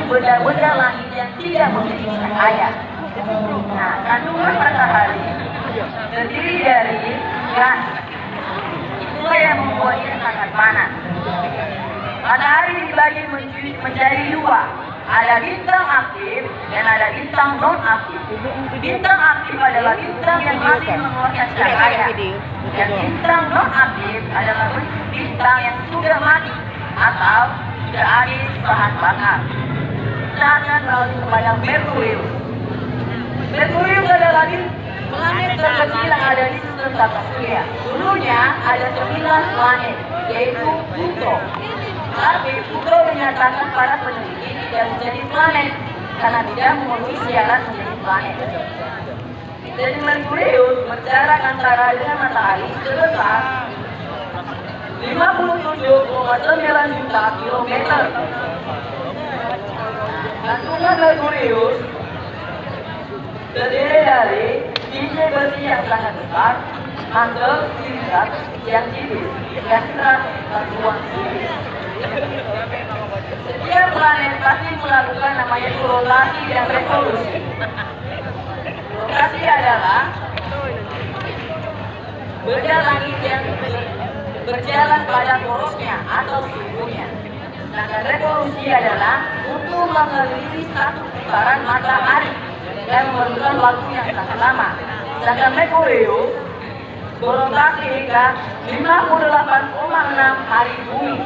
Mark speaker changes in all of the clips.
Speaker 1: benda-benda langit yang tidak memiliki cahaya. Nah, kandungan matahari terdiri dari gas. Itulah yang membuatnya sangat panas. Matahari dibagi menjadi dua. Ada bintang aktif dan ada bintang non aktif. Bintang aktif adalah bintang yang masih mengeluarkan cahaya. Dan bintang non aktif adalah bintang yang sudah mati atau sudah habis bahan bakar. Kita akan beralih kepada Merkurius. Merkurius adalah planet terkecil yang ada di sistem tata surya. Dulunya ada 9 planet, yaitu Pluto. Tapi Pluto menyatakan para peneliti tidak menjadi planet karena tidak memenuhi syarat menjadi planet. Jadi Merkurius berjarak antara dengan matahari sebesar 57,9 juta kilometer. Kandungan Merkurius terdiri dari biji besi yang sangat besar, mantel silikat yang tipis, dan serat batuan tipis. Setiap planet pasti melakukan namanya rotasi dan revolusi. Rotasi adalah benda langit yang berjalan pada porosnya atau suhunya. Sedangkan revolusi adalah untuk mengelilingi satu putaran matahari dan memerlukan waktu yang sangat lama. Sedangkan Merkurius berotasi hingga 58,6 hari bumi.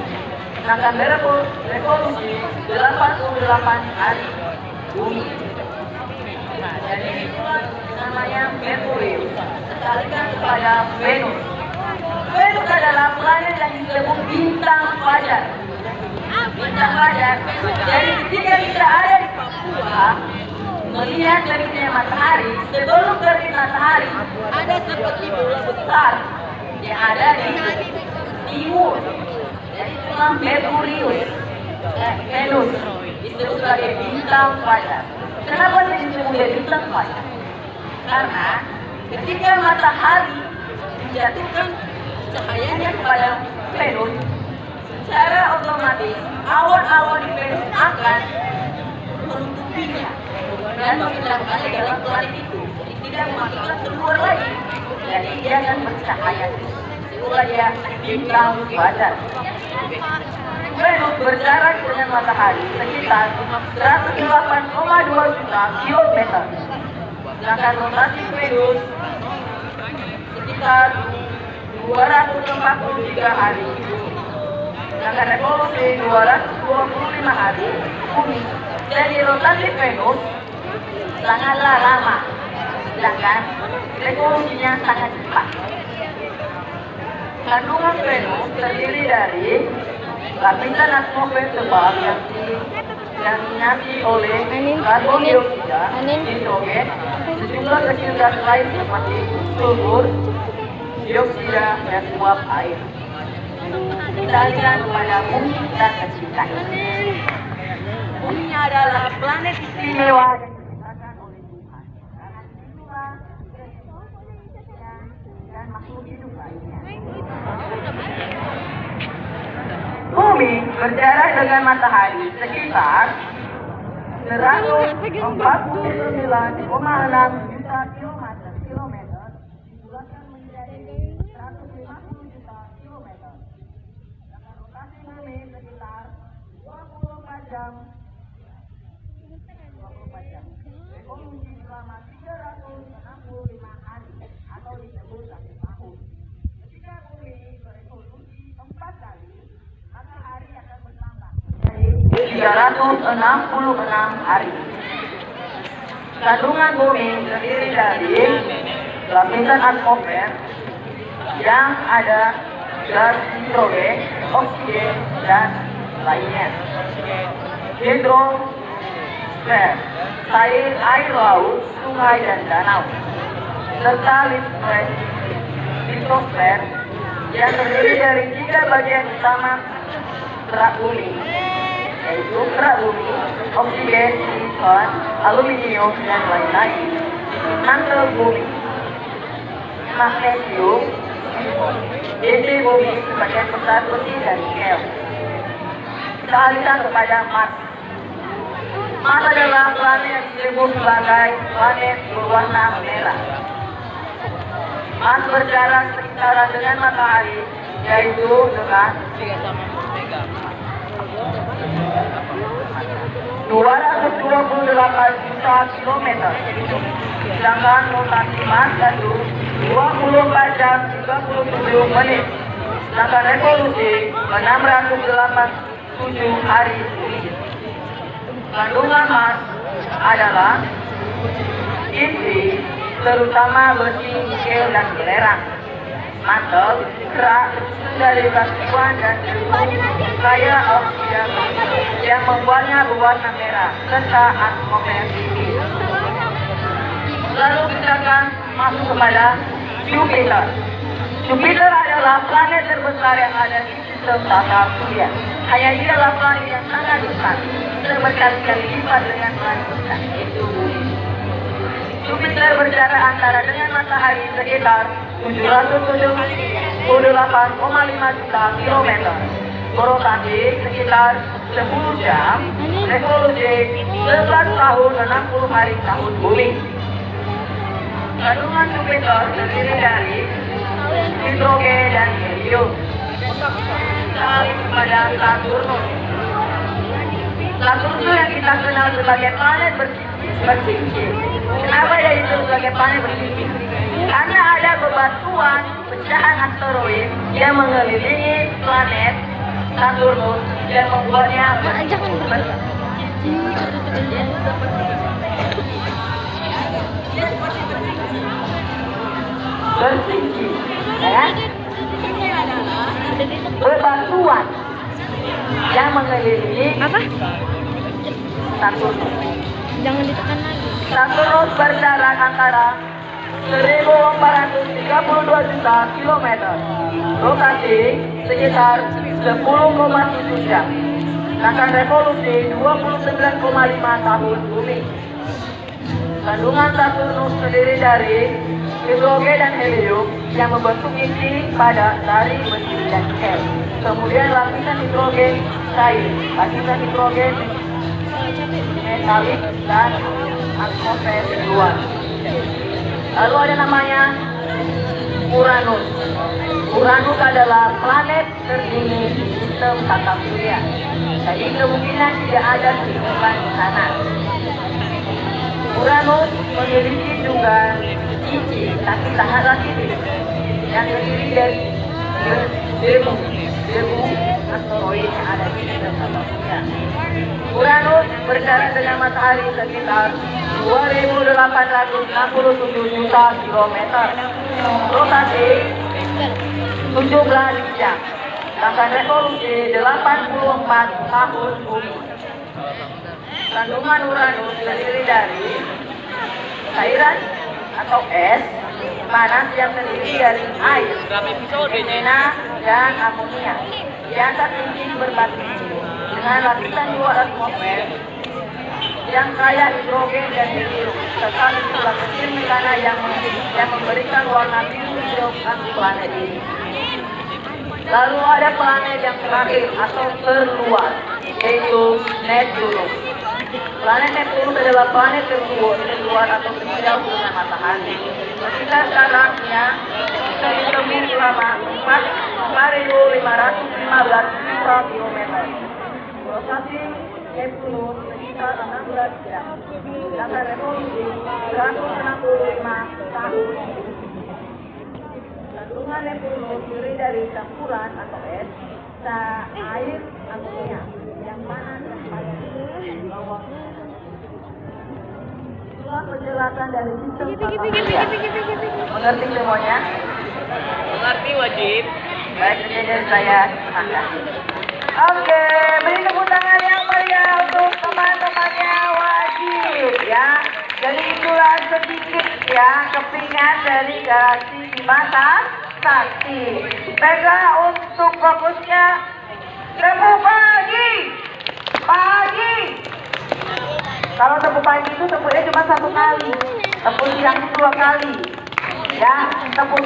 Speaker 1: Sedangkan revolusi 88 hari bumi. Nah, jadi itulah namanya Merkurius. Sekalikan kepada Venus. Venus adalah planet yang disebut bintang fajar. Bintang fajar. Jadi ketika kita ada di Papua, melihat terbitnya matahari, sebelum terbit matahari ada seperti bola besar yang ada di timur. Jadi itulah Merkurius, Venus disebut sebagai bintang fajar. Kenapa disebut sebagai bintang fajar? Karena ketika matahari menjatuhkan cahayanya kepada Venus, secara otomatis awan-awan di Venus akan menutupinya dan memindahkannya dalam planet itu. Jadi tidak memasukkan keluar lagi. Jadi dia akan bercahaya. Itulah dia bintang fajar. Venus berjarak dengan matahari sekitar 108,2 juta kilometer. Sedangkan rotasi Venus sekitar 243 hari. Sedangkan revolusi 225 hari bumi. Jadi rotasi Venus sangatlah lama, sedangkan revolusinya sangat cepat. Kandungan Venus terdiri dari lapisan atmosfer tebal yang didominasi oleh karbon dioksida, nitrogen, sejumlah kecil gas lain seperti sulfur, dioksida, dan uap air. Kita alihkan kepada bumi dan kecintaan. Bumi adalah planet istimewa yang diciptakan oleh Tuhan. Karena itulah dan makhluk hidup lainnya. Bumi berjarak dengan matahari sekitar 149,6 juta kilometer dibulatkan menjadi 150 juta kilometer. Dengan rotasi bumi sekitar 24 jam. Revolusi selama 365 hari atau disebut 1 tahun. Ketika bumi berevolusi 4 kali, matahari akan bertambah menjadi 366 hari. Kandungan bumi terdiri dari lapisan atmosfer yang ada gas nitrogen, oksigen, dan lainnya. Hidrosfer, air laut, sungai, dan danau, serta litosfer yang terdiri dari 3 bagian utama kerak bumi, yaitu kerak bumi, oksigen, silikon, aluminium, dan lain-lain. Mantel bumi, magnesium, inti bumi sebagian besar besi dan nikel. Kita alihkan kepada Mars. adalah planet yang disebut sebagai planet berwarna merah. Mars berjarak sekitaran dengan matahari, yaitu dengan 228 juta kilometer. Sedangkan rotasi Mars itu 24 jam 37 menit. Sedangkan revolusi 687 hari bumi. Kandungan Mars adalah inti, terutama besi, nikel, dan belerang. Mantel, kerak, dari batuan dan kaya oksigen yang membuatnya berwarna merah serta atmosfer tinggi. Lalu kita akan masuk kepada Jupiter. Jupiter adalah planet terbesar yang ada di sistem tata surya. Hanya dia adalah planet yang sangat besar, berkali-kali lipat dengan planet kita, yaitu Bumi. Jupiter berjarak antara dengan matahari sekitar 778,5 juta kilometer. Berotasi sekitar 10 jam, revolusi 11 tahun 60 hari tahun bumi. Kandungan Jupiter terdiri dari hidrogen dan helium. Kali kepada Saturnus. Saturnus yang kita kenal sebagai planet bercincin. Kenapa dia disebut sebagai planet bercincin? Karena ada bebatuan pecahan asteroid yang mengelilingi planet Saturnus dan membuatnya bercincin. Ya? Bebatuan yang mengelilingi Saturnus.
Speaker 2: Jangan ditekan lagi.
Speaker 1: Saturnus berjarak antara 1432 juta kilometer. Rotasi sekitar 10,7 jam. Akan revolusi 29,5 tahun bumi. Kandungan Saturnus terdiri dari hidrogen dan helium yang membentuk inti pada dari besi dan nikel. Kemudian lapisan hidrogen cair, lapisan hidrogen metalik dan atmosfer luar. Lalu ada namanya Uranus. Uranus adalah planet terdingin di sistem tata surya. Jadi kemungkinan tidak ada kehidupan di sana. Uranus memiliki juga cincin tapi sangatlah tipis yang terdiri dari debu asteroid yang ada di sistem tata surya. Uranus berjarak dengan matahari sekitar 2.867 juta kilometer. Rotasi 17 jam. Sedangkan revolusi 84 tahun bumi. Kandungan Uranus terdiri dari cairan atau es panas yang terdiri dari air, metana, dan amonia. Di atas cincin berbatu dengan lapisan luar atmosfer yang kaya hidrogen dan helium serta jumlah kecil metana yang memberikan warna biru hijau planet ini. Lalu ada planet yang terakhir atau terluar, yaitu Neptunus. Planet Neptunus adalah planet terluar atau terjauh dengan matahari. Ketika jaraknya ditemui selama 4.515 juta kilometer. Rotasi Neptunus sekitar 16 jam. Sedangkan revolusi 165 tahun. Kandungan Neptunus terdiri dari campuran atau es, air, amonia yang panas dan panas. Itulah penjelasan dari sistem tata surya. Mengerti semuanya?
Speaker 3: Mengerti wajib.
Speaker 1: Baik, jadi saya terima kasih. Oke, beri tepuk tangan yang meriah untuk teman-temannya wajib ya. Jadi itulah sedikit ya kepingan dari galaksi Bima Sakti. Baiklah, untuk fokusnya tepuk pagi. Kalau tepuk pagi itu tepuknya cuma 1 kali, tepuk siang 2 kali ya, tepuk